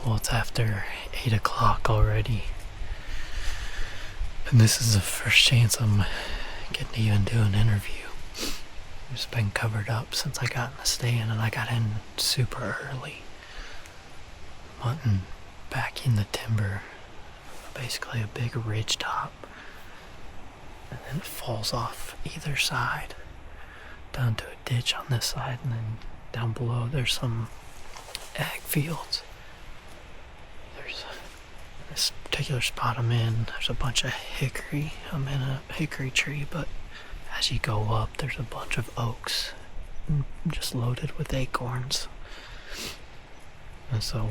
Well, it's after 8 o'clock already. And this is the first chance I'm getting to even do an interview. It's been covered up since I got in the stand, and I got in super early. Hunting back in the timber, basically a big ridge top. And then it falls off either side down to a ditch on this side, and then down below there's some ag fields. There's this particular spot I'm in, there's a bunch of hickory. I'm in a hickory tree, but as you go up there's a bunch of oaks just loaded with acorns. And so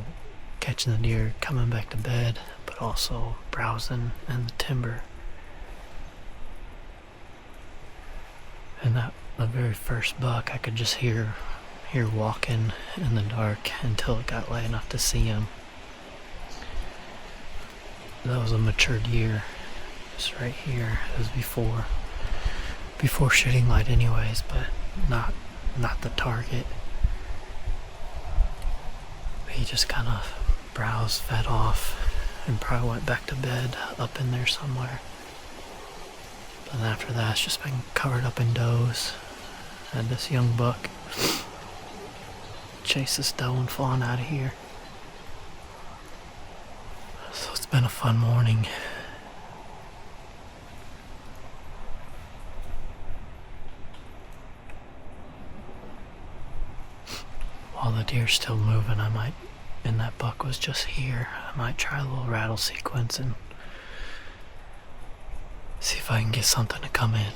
catching the deer, coming back to bed, but also browsing in the timber. And the very first buck I could just hear walking in the dark until it got light enough to see him. That was a mature deer, just right here. It was before shooting light anyways, but not the target. He just kind of browsed, fed off, and probably went back to bed up in there somewhere. But after that, it's just been covered up in does. And this young buck chased this doe and fawn out of here. So it's been a fun morning. While the deer's still moving, and that buck was just here, I might try a little rattle sequence and see if I can get something to come in.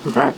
Okay.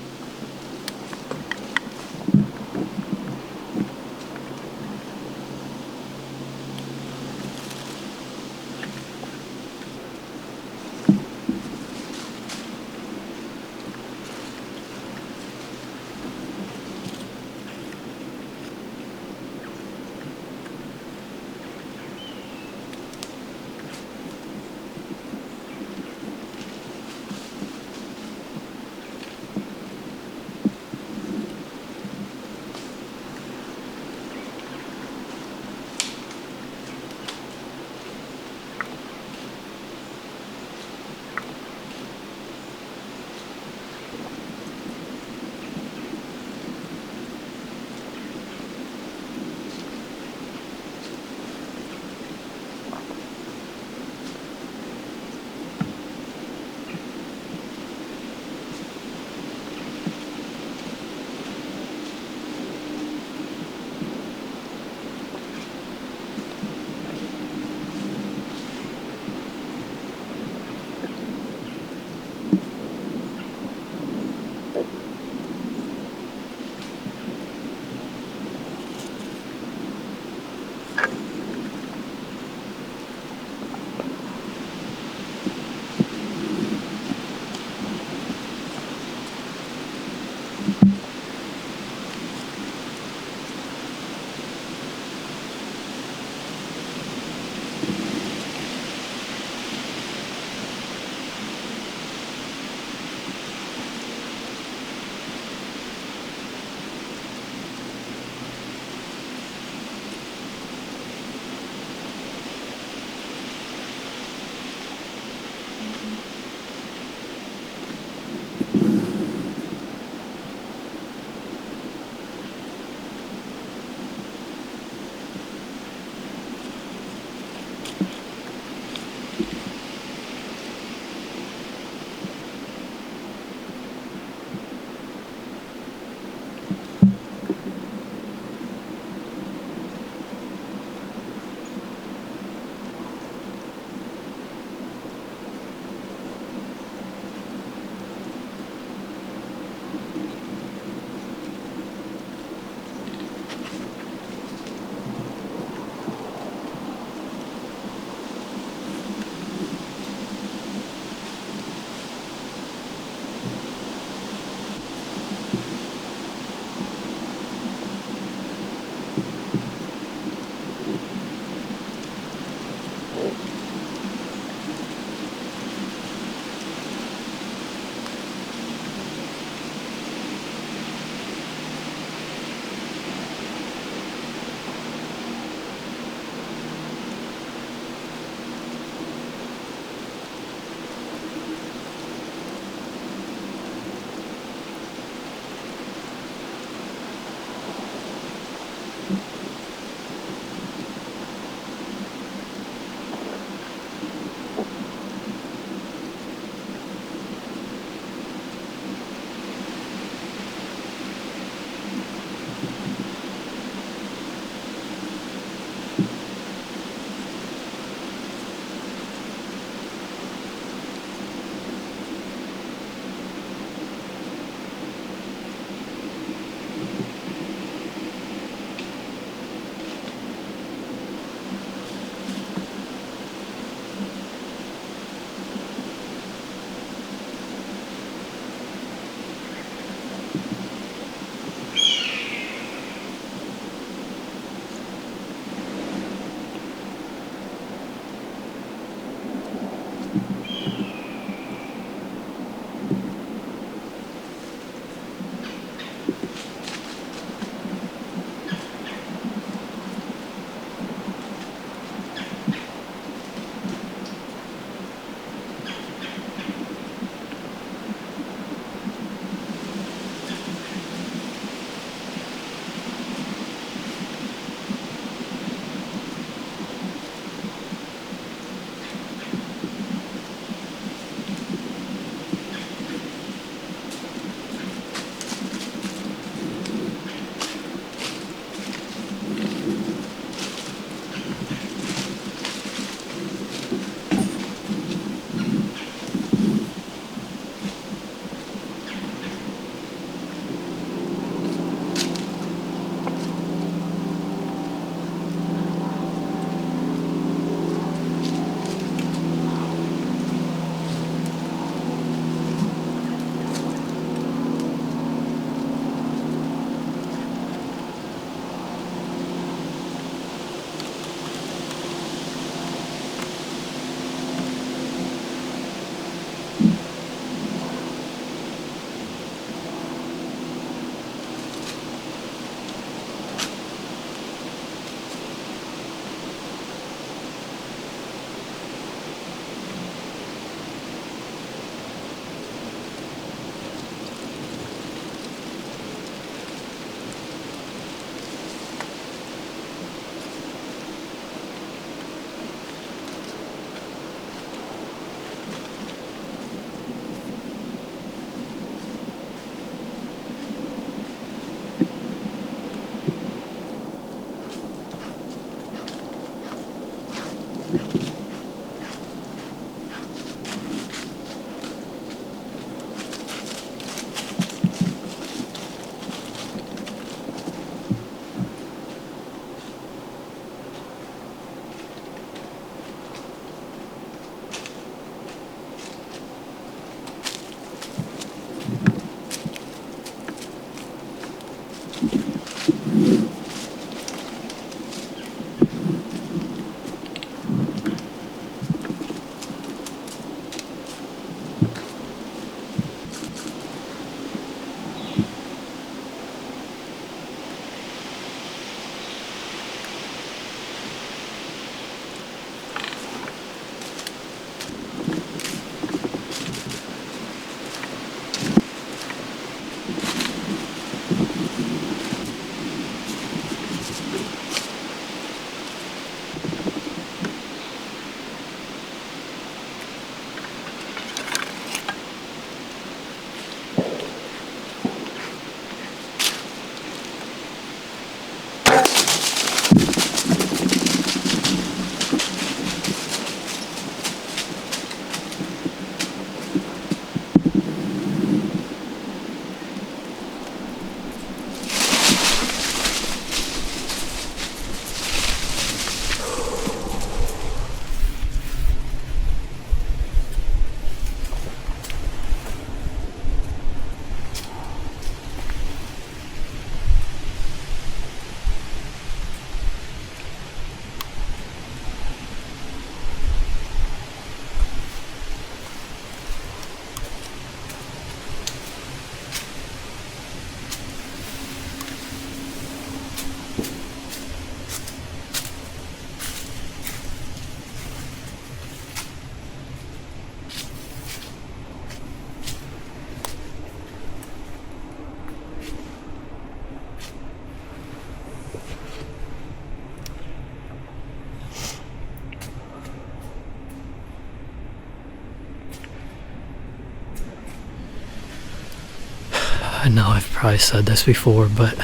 I know I've probably said this before, but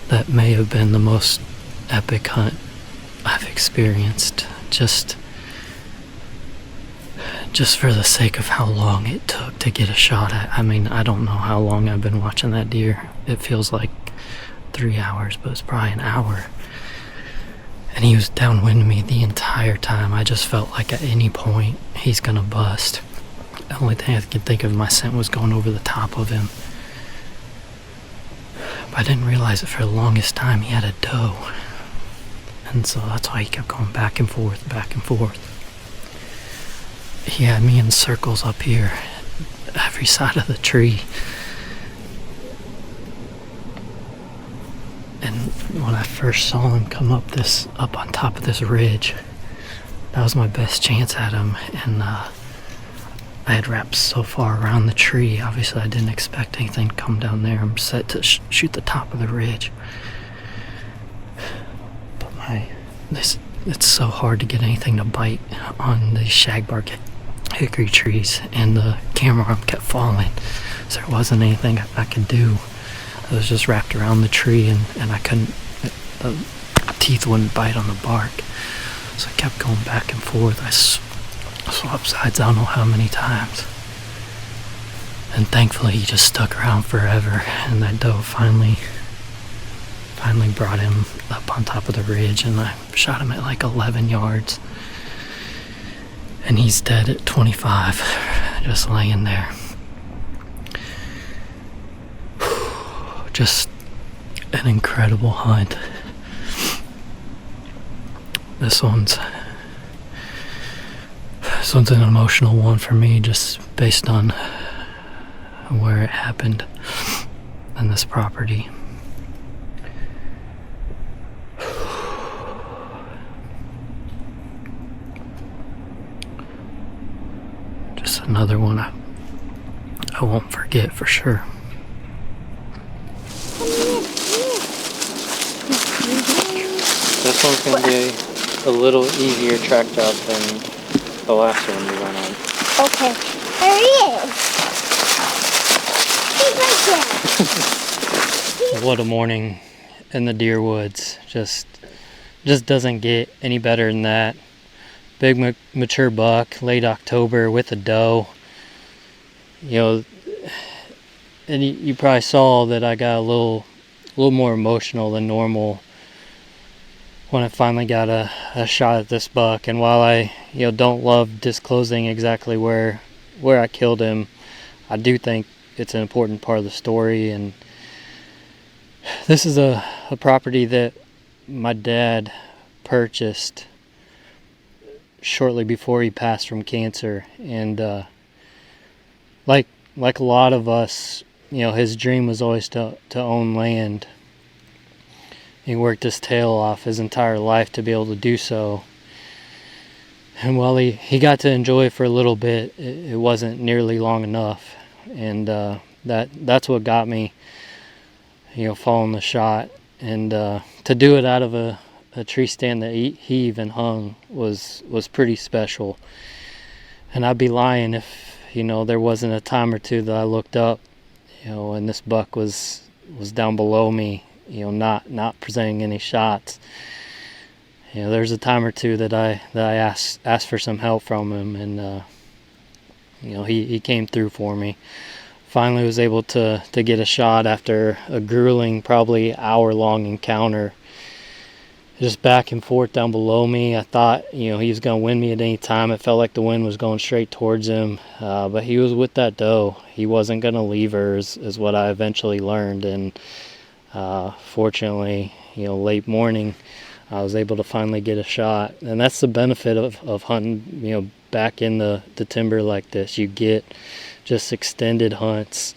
that may have been the most epic hunt I've experienced. Just for the sake of how long it took to get a shot at. I mean, I don't know how long I've been watching that deer. It feels like 3 hours, but it's probably an hour. And he was downwind me the entire time. I just felt like at any point he's gonna bust. The only thing I could think of, my scent was going over the top of him. But I didn't realize it for the longest time he had a doe. And so that's why he kept going back and forth, back and forth. He had me in circles up here, every side of the tree. And when I first saw him come up on top of this ridge, that was my best chance at him. And I had wrapped so far around the tree. Obviously, I didn't expect anything to come down there. I'm set to shoot the top of the ridge. But it's so hard to get anything to bite on these shagbark hickory trees, and the camera arm kept falling, so there wasn't anything I could do. I was just wrapped around the tree, and I couldn't, the teeth wouldn't bite on the bark, so I kept going back and forth. I swapped sides I don't know how many times, and thankfully he just stuck around forever, and that doe finally brought him up on top of the ridge, and I shot him at like 11 yards. And he's dead at 25, just laying there. Just an incredible hunt. This one's an emotional one for me, just based on where it happened on this property. Another one I won't forget for sure. This one's going to be a little easier track job than the last one we went on. Okay. There he is. He's right there. What a morning in the deer woods. Just doesn't get any better than that. Big mature buck, late October with a doe. You know, and you probably saw that I got a little more emotional than normal when I finally got a shot at this buck. And while I don't love disclosing exactly where I killed him, I do think it's an important part of the story. And this is a property that my dad purchased shortly before he passed from cancer, and like a lot of us, his dream was always to own land. He worked his tail off his entire life to be able to do so, and while he got to enjoy it for a little bit, it wasn't nearly long enough. And that's what got me following the shot, and to do it out of a tree stand that he even hung was pretty special. And I'd be lying if there wasn't a time or two that I looked up, and this buck was down below me, not presenting any shots. There's a time or two that I asked for some help from him, and he came through for me. Finally was able to get a shot after a grueling, probably hour-long encounter. Just back and forth down below me. I thought, he was going to win me at any time. It felt like the wind was going straight towards him. But he was with that doe. He wasn't going to leave her, is what I eventually learned. And fortunately, late morning, I was able to finally get a shot. And that's the benefit of hunting, back in the timber like this. You get just extended hunts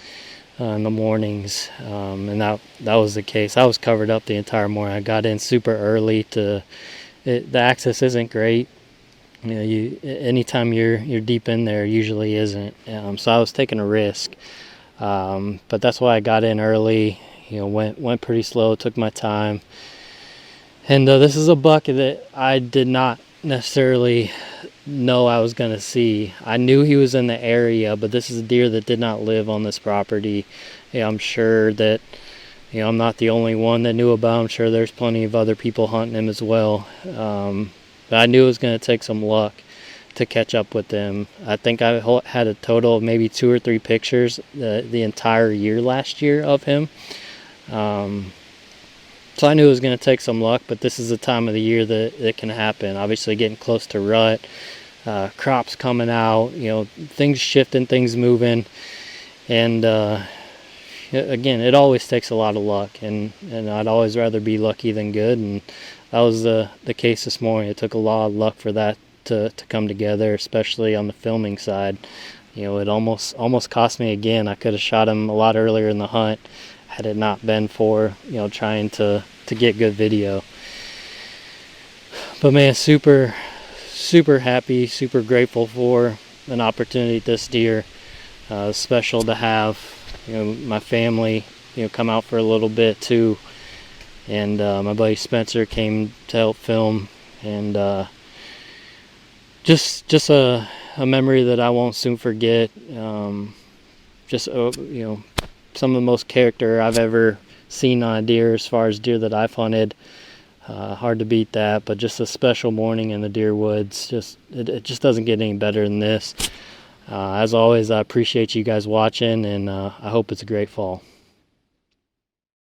in the mornings, and that was the case. I was covered up the entire morning. I got in super early. The access isn't great. Anytime you're deep in there, usually isn't. So I was taking a risk, but that's why I got in early. Went pretty slow, took my time. And this is a buck that I did not necessarily know I was going to see. I knew he was in the area, but this is a deer that did not live on this property. I'm sure that, I'm not the only one that knew about him. I'm sure there's plenty of other people hunting him as well. But I knew it was going to take some luck to catch up with him. I think I had a total of maybe 2 or 3 pictures the entire year last year of him. So I knew it was going to take some luck, but this is the time of the year that it can happen. Obviously getting close to rut, crops coming out, things shifting, things moving. And again, it always takes a lot of luck, and I'd always rather be lucky than good. And that was the case this morning. It took a lot of luck for that to come together, especially on the filming side. It almost cost me again. I could have shot him a lot earlier in the hunt had it not been for trying to get good video. But man, super happy, super grateful for an opportunity this deer. Special to have my family come out for a little bit too, and my buddy Spencer came to help film, and just a memory that I won't soon forget. Some of the most character I've ever seen on a deer as far as deer that I've hunted. Hard to beat that, but just a special morning in the deer woods. It just doesn't get any better than this. As always, I appreciate you guys watching, and I hope it's a great fall.